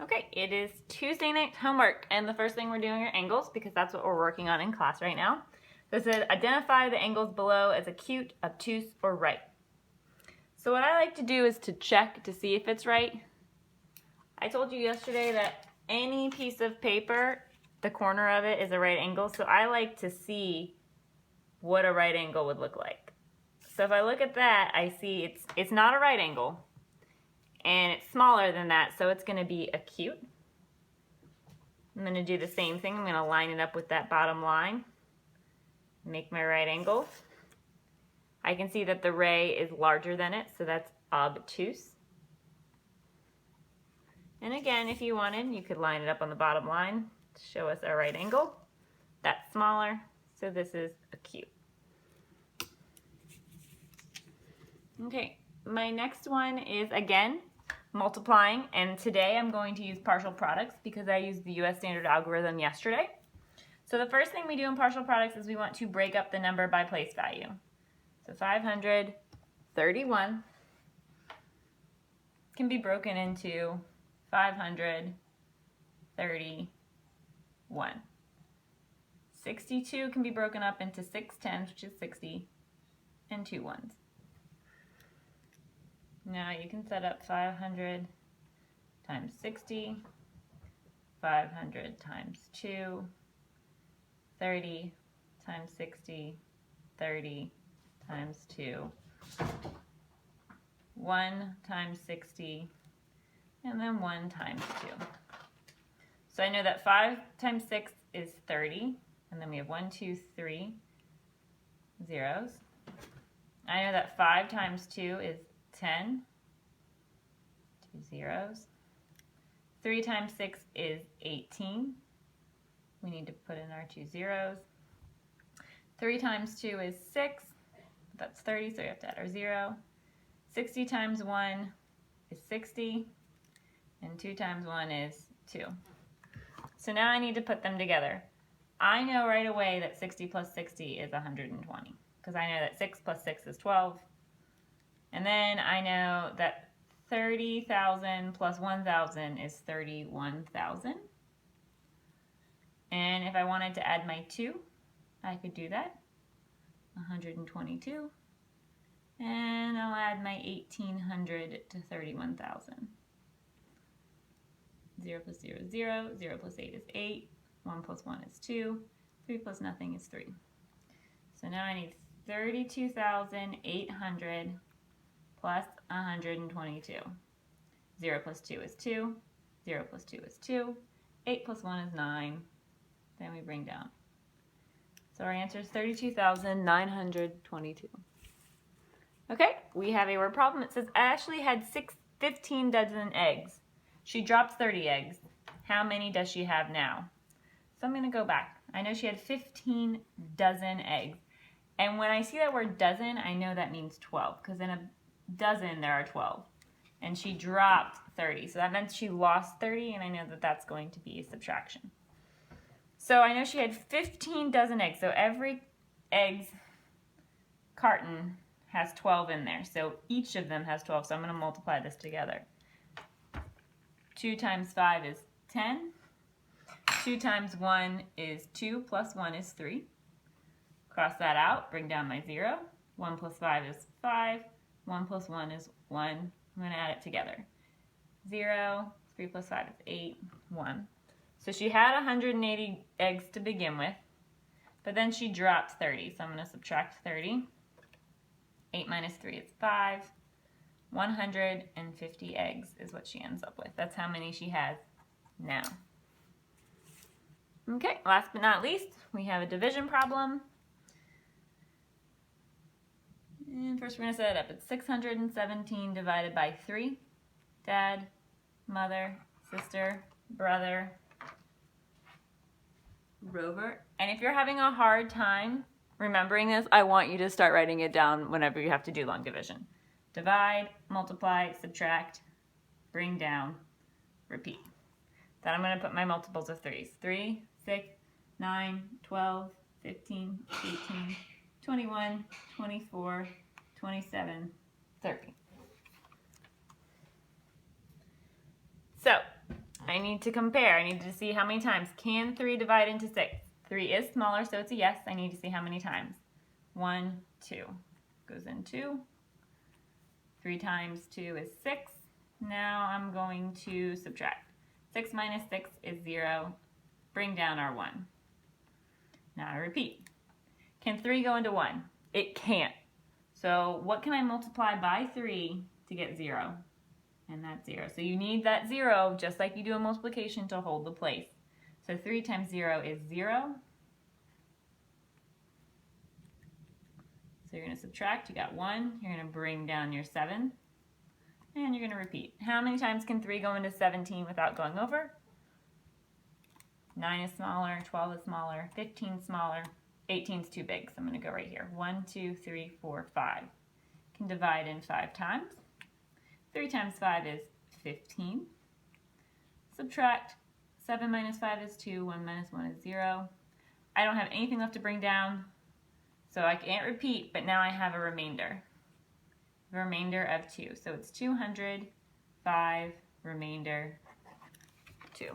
Okay, it is Tuesday night homework, and the first thing we're doing are angles because that's what we're working on in class right now. So it said, identify the angles below as acute, obtuse, or right. So what I like to do is to check to see if it's right. I told you yesterday that any piece of paper, the corner of it is a right angle, so I like to see what a right angle would look like. So if I look at that, I see it's not a right angle. And it's smaller than that, so it's going to be acute. I'm going to do the same thing. I'm going to line it up with that bottom line, make my right angle. I can see that the ray is larger than it, so that's obtuse. And again, if you wanted, you could line it up on the bottom line to show us our right angle. That's smaller, so this is acute. Okay, my next one is, again, multiplying, and today I'm going to use partial products because I used the US Standard Algorithm yesterday. So the first thing we do in partial products is we want to break up the number by place value. So 531 can be broken into 531. 62 can be broken up into 6 tens, which is 60, and 2 ones. Now you can set up 500 times 60, 500 times 2, 30 times 60, 30 times 2, 1 times 60, and then 1 times 2. So I know that 5 times 6 is 30, and then we have 1, 2, 3 zeros. I know that 5 times 2 is 10, 2 zeros. 3 times 6 is 18. We need to put in our 2 zeros. 3 times 2 is 6. That's 30, so we have to add our 0. 60 times 1 is 60. And 2 times 1 is 2. So now I need to put them together. I know right away that 60 plus 60 is 120 because I know that 6 plus 6 is 12. And then I know that 30,000 plus 1,000 is 31,000. And if I wanted to add my 2, I could do that. 122. And I'll add my 1,800 to 31,000. 0 plus 0 is 0. 0 plus 8 is 8. 1 plus 1 is 2. 3 plus nothing is 3. So now I need 32,800 plus 122. 0 plus 2 is 2. 0 plus 2 is 2. 8 plus 1 is 9. Then we bring down. So our answer is 32,922. Okay, we have a word problem. It says Ashley had 15 dozen eggs. She dropped 30 eggs. How many does she have now? So I'm going to go back. I know she had 15 dozen eggs. And when I see that word dozen, I know that means 12, because in a dozen there are 12. And she dropped 30, so that meant she lost 30, and I know that that's going to be a subtraction. So I know she had 15 dozen eggs, so every egg's carton has 12 in there. So each of them has 12, so I'm going to multiply this together. 2 times 5 is 10. 2 times 1 is 2, plus 1 is 3. Cross that out, bring down my 0. 1 plus 5 is 5. 1 plus 1 is 1. I'm going to add it together. 0, 3 plus 5 is 8, 1. So she had 180 eggs to begin with, but then she dropped 30. So I'm going to subtract 30. 8 minus 3 is 5. 150 eggs is what she ends up with. That's how many she has now. Okay, last but not least, we have a division problem. And first we're going to set it up. It's 617 divided by 3. Dad, mother, sister, brother, Rover. And if you're having a hard time remembering this, I want you to start writing it down whenever you have to do long division. Divide, multiply, subtract, bring down, repeat. Then I'm going to put my multiples of 3's. 3, 6, 9, 12, 15, 18, 21, 24, 27, 30. So I need to compare. I need to see how many times. Can 3 divide into 6? 3 is smaller, so it's a yes. I need to see how many times. 1, 2. Goes in 2. 3 times 2 is 6. Now I'm going to subtract. 6 minus 6 is 0. Bring down our 1. Now I repeat. Can 3 go into 1? It can't. So what can I multiply by 3 to get 0? And that's 0. So you need that 0, just like you do a multiplication, to hold the place. So 3 times 0 is 0. So you're going to subtract. You got 1. You're going to bring down your 7. And you're going to repeat. How many times can 3 go into 17 without going over? 9 is smaller, 12 is smaller, 15 is smaller, 18 is too big. So I'm going to go right here. 1, 2, 3, 4, 5. Can divide in 5 times. 3 times 5 is 15. Subtract. 7 minus 5 is 2. 1 minus 1 is 0. I don't have anything left to bring down, so I can't repeat, but now I have a remainder. The remainder of 2. So it's 200, 5, remainder 2.